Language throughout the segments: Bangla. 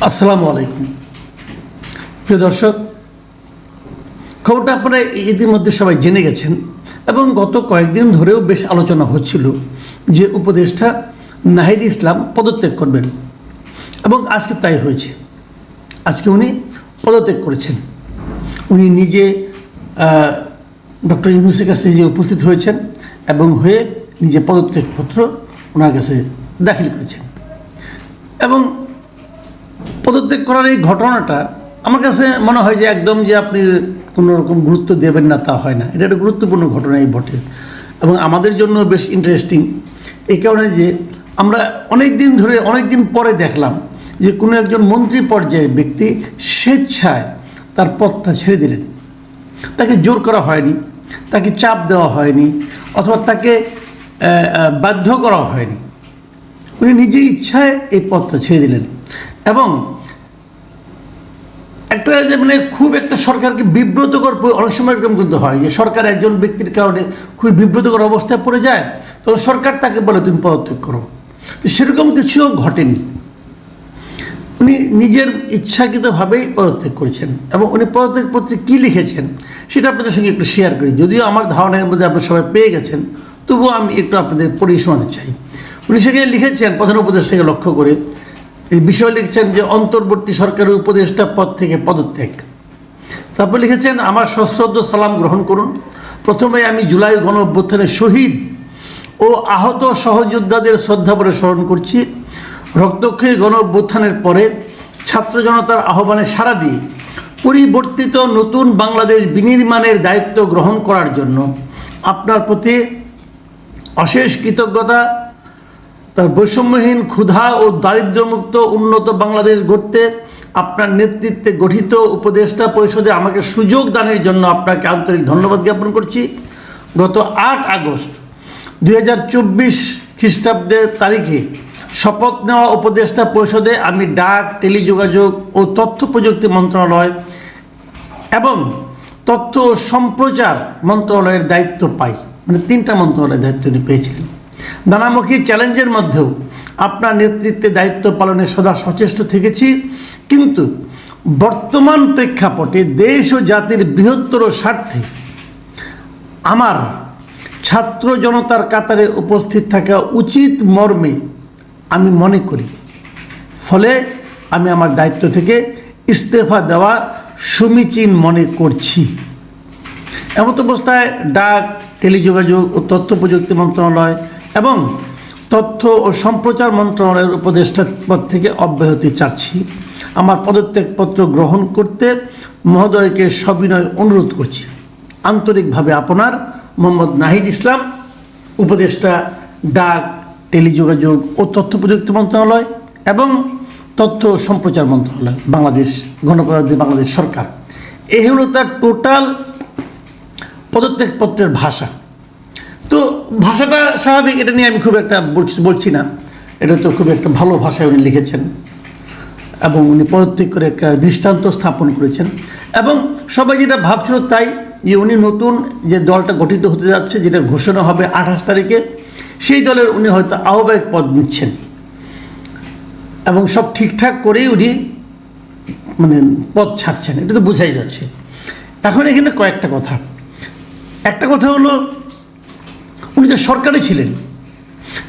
আসসালামু আলাইকুম প্রিয় দর্শক, খবরটা আপনারা ইতিমধ্যে সবাই জেনে গেছেন এবং গত কয়েকদিন ধরেও বেশ আলোচনা হচ্ছিল যে উপদেষ্টা নাহিদ ইসলাম পদত্যাগ করবেন এবং আজকে তাই হয়েছে। আজকে উনি পদত্যাগ করেছেন। উনি নিজে ডক্টর ইউনূসের কাছে যে উপস্থিত হয়েছেন এবং হয়ে নিজে পদত্যাগপত্র ওনার কাছে দাখিল করেছেন। এবং পদত্যাগ করার এই ঘটনাটা আমার কাছে মনে হয় যে একদম যে আপনি কোনো রকম গুরুত্ব দেবেন না তা হয় না। এটা একটা গুরুত্বপূর্ণ ঘটনাই বটে এবং আমাদের জন্য বেশ ইন্টারেস্টিং এই কারণে যে আমরা অনেক দিন পরে দেখলাম যে কোনো একজন মন্ত্রী পর্যায়ের ব্যক্তি স্বেচ্ছায় তার পদটা ছেড়ে দিলেন। তাকে জোর করা হয়নি, তাকে চাপ দেওয়া হয়নি, অথবা তাকে বাধ্য করা হয়নি। উনি নিজের ইচ্ছায় এই পদটা ছেড়ে দিলেন এবং একটা যে খুব একটা সরকারকে বিব্রতকর, অনেক সময় এরকম কিন্তু হয় যে সরকার একজন ব্যক্তির কারণে খুবই বিব্রতকর অবস্থায় পড়ে যায়, তো সরকার তাকে বলে তুমি পদত্যাগ করো। তো সেরকম কিছুও ঘটেনি। উনি নিজের ইচ্ছাকৃতভাবেই পদত্যাগ করেছেন এবং উনি পদত্যাগপত্রে কী লিখেছেন সেটা আপনাদের সঙ্গে একটু শেয়ার করি। যদিও আমার ধারণার মধ্যে আপনারা সবাই পেয়ে গেছেন, তবুও আমি একটু আপনাদের পড়িয়ে শোনাতে চাই। উনি সেখানে লিখেছেন প্রধান উপদেষ্টাকে লক্ষ্য করে এই বিষয় লিখছেন যে অন্তর্বর্তী সরকারের উপদেষ্টা পদ থেকে পদত্যাগ। তারপর লিখেছেন আমার সশ্রদ্ধ সালাম গ্রহণ করুন। প্রথমে আমি জুলাই গণ অভ্যুত্থানের শহীদ ও আহত সহযোদ্ধাদের শ্রদ্ধাভরে স্মরণ করছি। রক্তক্ষয়ী গণ অভ্যুত্থানের পরে ছাত্র জনতার আহ্বানে সাড়া দিয়ে পরিবর্তিত নতুন বাংলাদেশ বিনির্মাণের দায়িত্ব গ্রহণ করার জন্য আপনার প্রতি অশেষ কৃতজ্ঞতা। তার বৈষম্যহীন, ক্ষুধা ও দারিদ্র্যমুক্ত উন্নত বাংলাদেশ গড়তে আপনার নেতৃত্বে গঠিত উপদেষ্টা পরিষদে আমাকে সুযোগ দানের জন্য আপনাকে আন্তরিক ধন্যবাদ জ্ঞাপন করছি। গত 8 আগস্ট 2024 খ্রিস্টাব্দের তারিখে শপথ নেওয়া উপদেষ্টা পরিষদে আমি ডাক, টেলিযোগাযোগ ও তথ্য প্রযুক্তি মন্ত্রণালয় এবং তথ্য ও সম্প্রচার মন্ত্রণালয়ের দায়িত্ব পাই। 3টা মন্ত্রণালয়ের দায়িত্ব উনি পেয়েছিলেন। নানামুখী চ্যালেঞ্জের মধ্যেও আপনার নেতৃত্বে দায়িত্ব পালনে সদা সচেষ্ট থেকেছি, কিন্তু বর্তমান প্রেক্ষাপটে দেশ ও জাতির বৃহত্তর স্বার্থে আমার ছাত্র জনতার কাতারে উপস্থিত থাকা উচিত মর্মে আমি মনে করি। ফলে আমি আমার দায়িত্ব থেকে ইস্তফা দেওয়া সমীচীন মনে করছি। এমত অবস্থায় ডাক, টেলিযোগাযোগ ও তথ্য প্রযুক্তি মন্ত্রণালয় এবং তথ্য ও সম্প্রচার মন্ত্রণালয়ের উপদেষ্টা পদ থেকে অব্যাহতি চাচ্ছি। আমার পদত্যাগপত্র গ্রহণ করতে মহোদয়কে সবিনয় অনুরোধ করছি। আন্তরিকভাবে আপনার মোহাম্মদ নাহিদ ইসলাম, উপদেষ্টা ডাক, টেলিযোগাযোগ ও তথ্য প্রযুক্তি মন্ত্রণালয় এবং তথ্য ও সম্প্রচার মন্ত্রণালয়, বাংলাদেশ গণপ্রজাতন্ত্রী বাংলাদেশ সরকার। এই হলো তার টোটাল পদত্যাগপত্রের ভাষা। তো ভাষাটা স্বাভাবিক, এটা নিয়ে আমি খুব একটা বলছি না। এটা তো খুব একটা ভালো ভাষায় উনি লিখেছেন এবং উনি পদত্যাগ করে একটা দৃষ্টান্ত স্থাপন করেছেন। এবং সবাই যেটা ভাবছিল তাই, যে উনি নতুন যে দলটা গঠিত হতে যাচ্ছে, যেটা ঘোষণা হবে 28 তারিখে, সেই দলের উনি হয়তো আহ্বায়ক পদ নিচ্ছেন এবং সব ঠিকঠাক করেই উনি পদ ছাড়ছেন, এটা তো বোঝাই যাচ্ছে। এখন এখানে কয়েকটা কথা। একটা কথা হলো, উনি যে সরকারে ছিলেন,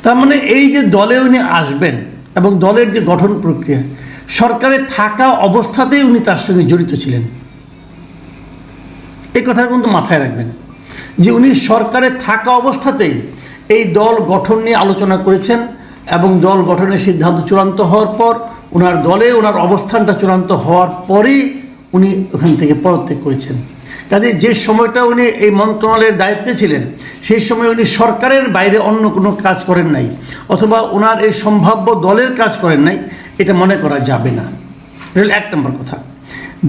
তার এই যে দলে উনি আসবেন এবং দলের যে গঠন প্রক্রিয়া, সরকারে থাকা অবস্থাতেই উনি তার সঙ্গে জড়িত ছিলেন। এই কথাটা কিন্তু মাথায় রাখবেন যে উনি সরকারে থাকা অবস্থাতেই এই দল গঠন নিয়ে আলোচনা করেছেন এবং দল গঠনের সিদ্ধান্ত চূড়ান্ত হওয়ার পর ওনার দলে ওনার অবস্থানটা চূড়ান্ত হওয়ার পরেই উনি ওখান থেকে পদত্যাগ করেছেন। কাজে যে সময়টা উনি এই মন্ত্রণালয়ের দায়িত্বে ছিলেন, সেই সময় উনি সরকারের বাইরে অন্য কোনো কাজ করেন নাই, অথবা ওনার এই সম্ভাব্য দলের কাজ করেন নাই, এটা মনে করা যাবে না। এটা হলো 1 নম্বর কথা।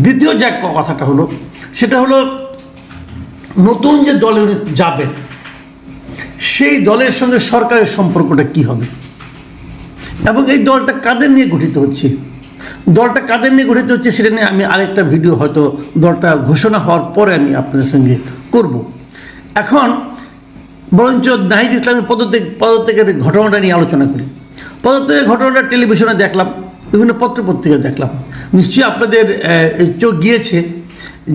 দ্বিতীয় যে কথাটা হলো, সেটা হলো নতুন যে দলে উনি যাবেন, সেই দলের সঙ্গে সরকারের সম্পর্কটা কি হবে এবং এই দলটা কাদের নিয়ে গঠিত হচ্ছে। দলটা কাদের নিয়ে গঠিত হচ্ছে সেটা নিয়ে আমি আরেকটা ভিডিও হয়তো দলটা ঘোষণা হওয়ার পরে আমি আপনাদের সঙ্গে করব। এখন বরঞ্চ নাহিদ ইসলামের পদত্যাগের ঘটনাটা নিয়ে আলোচনা করি। পদত্যাগের ঘটনাটা টেলিভিশনে দেখলাম, বিভিন্ন পত্রপত্রিকা দেখলাম। নিশ্চয়ই আপনাদের চোখ গিয়েছে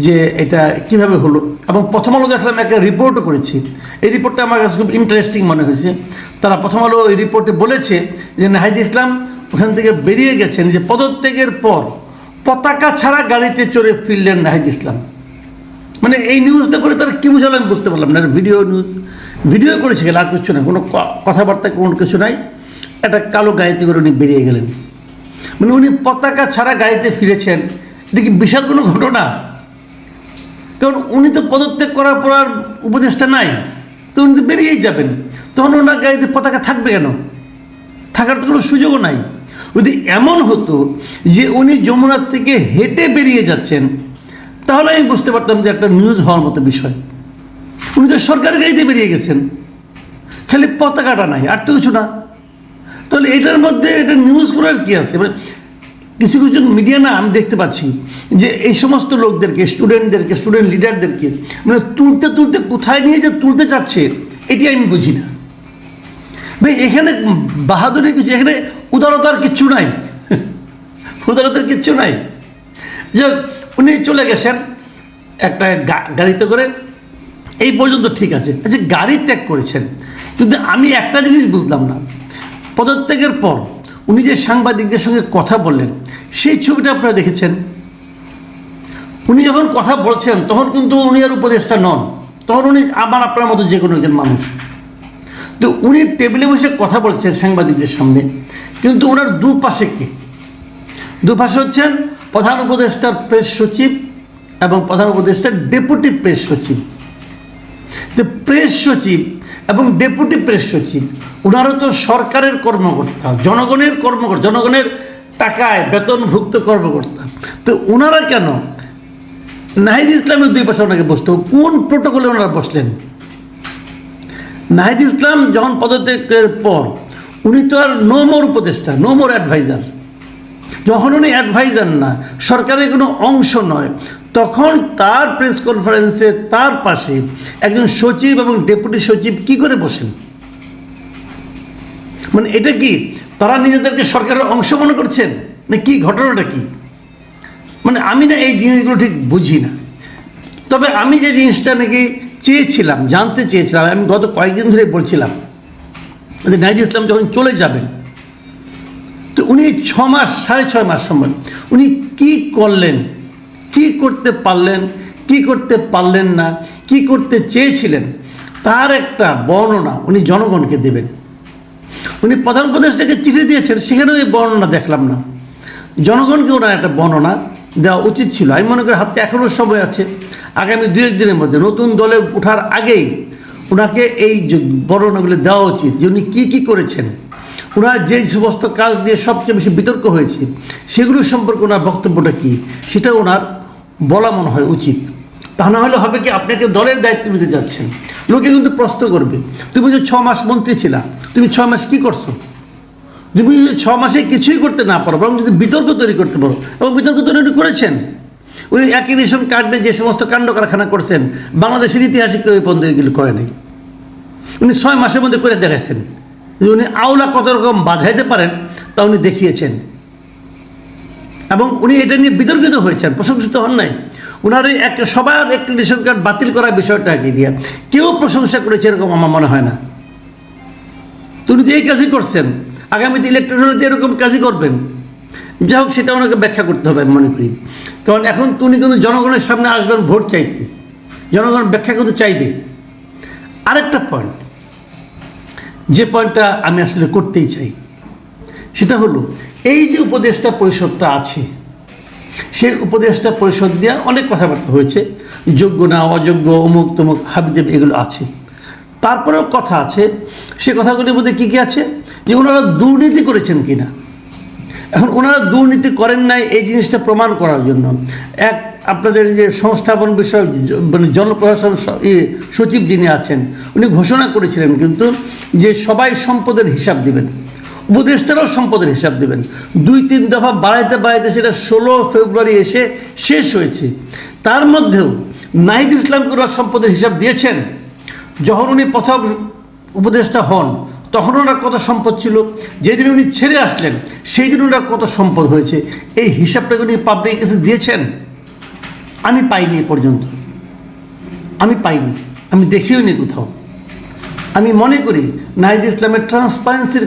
যে এটা কিভাবে হলো, এবং প্রথম আলো দেখলাম একটা রিপোর্টও করেছি। এই রিপোর্টটা আমার কাছে খুব ইন্টারেস্টিং মনে হয়েছে। তারা প্রথম আলো এই রিপোর্টে বলেছে যে নাহিদ ইসলাম ওখান থেকে বেরিয়ে গেছেন, যে পদত্যাগের পর পতাকা ছাড়া গাড়িতে চড়ে ফিরলেন নাহিদ ইসলাম। মানে এই নিউজটা করে তারা কী বুঝালো আমি বুঝতে পারলাম না। ভিডিও নিউজ, ভিডিও করেছে গেলে আর কিছু না, কোনো কথাবার্তা কোনো কিছু নাই। একটা কালো গাড়িতে করে উনি বেরিয়ে গেলেন। মানে উনি পতাকা ছাড়া গাড়িতে ফিরেছেন, এটা কি বিশাল কোনো ঘটনা? কারণ উনি তো পদত্যাগ করার পর আর উপদেষ্টা নাই, তো উনি তো বেরিয়েই যাবেন। তখন ওনার গাড়িতে পতাকা থাকবে কেন? থাকার তো কোনো সুযোগও নাই। যদি এমন হতো যে উনি যমুনার থেকে হেঁটে বেরিয়ে যাচ্ছেন, তাহলে আমি বুঝতে পারতাম যে একটা নিউজ হওয়ার মতো বিষয়। উনি তো সরকারের গাড়িতে বেরিয়ে গেছেন, খালি পতাকাটা নাই, আর তো কিছু না। তাহলে এটার মধ্যে এটা নিউজ করার কি আছে? মানে কিছু কিছু মিডিয়া না আমি দেখতে পাচ্ছি যে এই সমস্ত লোকদেরকে, স্টুডেন্টদেরকে, স্টুডেন্ট লিডারদেরকে মানে তুলতে তুলতে কোথায় নিয়ে যে তুলতে চাচ্ছে এটি আমি বুঝি না। ভাই এখানে বাহাদুরি কিছু, এখানে উদারতার কিচ্ছু নাই, উদারতার কিচ্ছু নাই। যে উনি চলে গেছেন একটা গাড়িতে করে, এই পর্যন্ত ঠিক আছে। আচ্ছা, গাড়ি ত্যাগ করেছেন, কিন্তু আমি একটা জিনিস বুঝলাম না, পদত্যাগের পর উনি যে সাংবাদিকদের সঙ্গে কথা বললেন সেই ছবিটা আপনারা দেখেছেন। উনি যখন কথা বলছেন তখন কিন্তু উনি আর উপদেষ্টা নন, তখন উনি আমার আপনার মতো যে কোনো একজন মানুষ। তো উনি টেবিলে বসে কথা বলছেন সাংবাদিকদের সামনে, কিন্তু ওনার দুপাশে কে? দুপাশে হচ্ছেন প্রধান উপদেষ্টার প্রেস সচিব এবং প্রধান উপদেষ্টার ডেপুটি প্রেস সচিব। তো প্রেস সচিব এবং ডেপুটি প্রেস সচিব ওনারও তো সরকারের কর্মকর্তা, জনগণের কর্মকর্তা, জনগণের টাকায় বেতনভুক্ত কর্মকর্তা। তো ওনারা কেন নাহিদ ইসলামের দুই পাশে ওনাকে বসতে? কোন প্রোটোকলে ওনারা বসলেন? নাহিদ ইসলাম যখন পদত্যাগের পর উনি তো আর নো মোর উপদেষ্টা, নো মোর অ্যাডভাইজার। যখন উনি অ্যাডভাইজার না, সরকারের কোনো অংশ নয়, তখন তার প্রেস কনফারেন্সে তার পাশে একজন সচিব এবং ডেপুটি সচিব কি করে বসেন? মানে এটা কি তারা নিজেদেরকে সরকারের অংশ মনে করছেন না কি? ঘটনাটা কি? মানে আমি না এই জিনিসগুলো ঠিক বুঝি না। তবে আমি যে জিনিসটা নাকি চেয়েছিলাম, জানতে চেয়েছিলাম, আমি গত কয়েকদিন ধরে বলছিলাম যে নাহিদ ইসলাম যখন চলে যাবেন, তো উনি 6 মাস, 6.5 মাস সময় উনি কি করলেন, কি করতে পারলেন, কি করতে পারলেন না, কি করতে চেয়েছিলেন, তার একটা বর্ণনা উনি জনগণকে দেবেন। উনি প্রধান উপদেষ্টাকে চিঠি দিয়েছেন, সেখানেও এই বর্ণনা দেখলাম না। জনগণকে ওনার একটা বর্ণনা দেওয়া উচিত ছিল। আমি মনে করি হাতে এখনও সময় আছে, আগামী 2-1 দিনের মধ্যে নতুন দলে ওঠার আগেই ওনাকে এই বর্ণনাগুলো দেওয়া উচিত যে উনি কী কী করেছেন, ওনার যে সমস্ত কাজ দিয়ে সবচেয়ে বেশি বিতর্ক হয়েছে সেগুলো সম্পর্কে ওনার বক্তব্যটা কী সেটা ওনার বলা মনে হয় উচিত। তা না হলে হবে কি, আপনাকে দলের দায়িত্ব নিতে যাচ্ছেন, লোকে কিন্তু প্রশ্ন করবে তুমি যে 6 মাস মন্ত্রী ছিলা, তুমি 6 মাস কী করছো? তুমি যদি 6 মাসে কিছুই করতে না পারো, বরং যদি বিতর্ক তৈরি করতে পারো, এবং বিতর্ক তৈরি করেছেন। উনি একই রেশন কার্ড নিয়ে যে সমস্ত কাণ্ড কারখানা করছেন বাংলাদেশের ইতিহাসে কেউ এই পর্যন্ত এগুলো করে নাই। উনি 6 মাসের মধ্যে করে দেখাইছেন যে উনি আওলা কত রকম বাজাইতে পারেন, তা উনি দেখিয়েছেন। এবং উনি এটা নিয়ে বিতর্কিত হয়েছেন, প্রশংসিত হন নাই। ওনার এই সবার একটি রেশন কার্ড বাতিল করার বিষয়টাকে নিয়ে কেউ প্রশংসা করেছে এরকম আমার মনে হয় না। তো উনি তো এই কাজই করছেন, আগামীতে ইলেকট্রিক হলে এরকম কাজই করবেন। যাই হোক, সেটা ওনাকে ব্যাখ্যা করতে হবে আমি মনে করি। কারণ এখন উনি কিন্তু জনগণের সামনে আসবেন ভোট চাইতে, জনগণ ব্যাখ্যা কিন্তু চাইবে। আরেকটা পয়েন্ট, যে পয়েন্টটা আমি আসলে করতেই চাই, সেটা হলো এই যে উপদেষ্টা পরিষদটা আছে, সেই উপদেষ্টা পরিষদ দিয়ে অনেক কথাবার্তা হয়েছে, যোগ্য না অযোগ্য, অমুক তমুক হাবিজাব এগুলো আছে। তারপরেও কথা আছে, সে কথাগুলির মধ্যে কী কী আছে, যে ওনারা দুর্নীতি করেছেন কিনা। এখন ওনারা দুর্নীতি করেন নাই এই জিনিসটা প্রমাণ করার জন্য আপনাদের যে সংস্থাপন বিষয়ক মানে জনপ্রশাসন সচিব যিনি আছেন, উনি ঘোষণা করেছিলেন কিন্তু যে সবাই সম্পদের হিসাব দিবেন, উপদেষ্টারাও সম্পদের হিসাব দেবেন। 2-3 দফা বাড়াইতে বাড়াইতে সেটা 16 ফেব্রুয়ারি এসে শেষ হয়েছে। তার মধ্যেও নাহিদ ইসলামকে ওরা সম্পদের হিসাব দিয়েছেন। যখন উনি প্রথম উপদেষ্টা হন তখন ওনার কত সম্পদ ছিল, যেদিন উনি ছেড়ে আসলেন সেই দিন ওনার কত সম্পদ হয়েছে, এই হিসাবটাকে উনি পাবলিকের কাছে দিয়েছেন? আমি পাইনি এ পর্যন্ত, আমি পাইনি, আমি দেখিও নি কোথাও। আমি মনে করি নাহিদ ইসলামের ট্রান্সপারেন্সির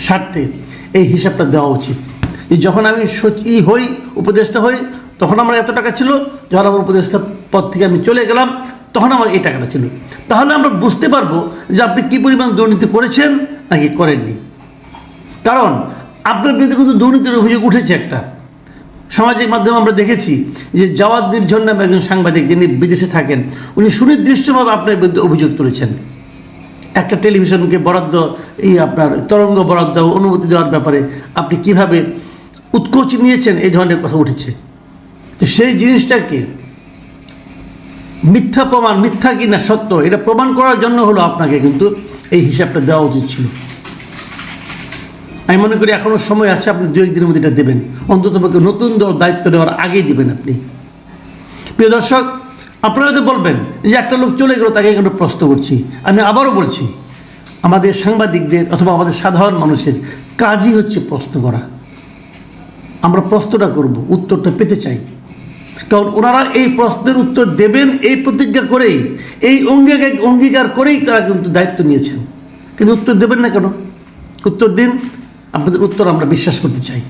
স্বার্থে এই হিসাবটা দেওয়া উচিত। যে যখন আমি উপদেষ্টা হই তখন আমার এত টাকা ছিল, যখন আমার উপদেষ্টা পদ থেকে আমি চলে গেলাম তখন আমার এই টাকাটা ছিল। তাহলে আমরা বুঝতে পারবো যে আপনি কী পরিমাণ দুর্নীতি করেছেন নাকি করেননি। কারণ আপনার বিরুদ্ধে কিন্তু দুর্নীতির অভিযোগ উঠেছে একটা। সামাজিক মাধ্যমে আমরা দেখেছি যে জাওয়াদ নির্ঝর নামে একজন সাংবাদিক, যিনি বিদেশে থাকেন, উনি সুনির্দিষ্টভাবে আপনার বিরুদ্ধে অভিযোগ তুলেছেন। একটা টেলিভিশনকে বরাদ্দ, আপনার তরঙ্গ বরাদ্দ অনুমতি দেওয়ার ব্যাপারে আপনি কিভাবে উৎকোচ নিয়েছেন, এই ধরনের কথা উঠেছে। তো সেই জিনিসটাকে মিথ্যা প্রমাণ, মিথ্যা কি না সত্য, এটা প্রমাণ করার জন্য হলো আপনাকে কিন্তু এই হিসাবটা দেওয়া উচিত ছিল। আমি মনে করি এখনও সময় আছে, আপনি 2-1 দিনের মধ্যে এটা দেবেন, অন্ততপক্ষে নতুন দল দায়িত্ব নেওয়ার আগেই দেবেন আপনি। প্রিয় দর্শক, আপনারা হয়তো বলবেন যে একটা লোক চলে গেল, তাকে এখানে প্রশ্ন করছি। আমি আবারও বলছি, আমাদের সাংবাদিকদের অথবা আমাদের সাধারণ মানুষের কাজই হচ্ছে প্রশ্ন করা। আমরা প্রশ্নটা করব, উত্তরটা পেতে চাই। কারণ ওনারা এই প্রশ্নের উত্তর দেবেন এই প্রতিজ্ঞা করেই, এই অঙ্গীকার করেই তারা কিন্তু দায়িত্ব নিয়েছেন। কিন্তু উত্তর দেবেন না কেন? উত্তর দিন, আপনাদের উত্তর আমরা বিশ্বাস করতে চাই।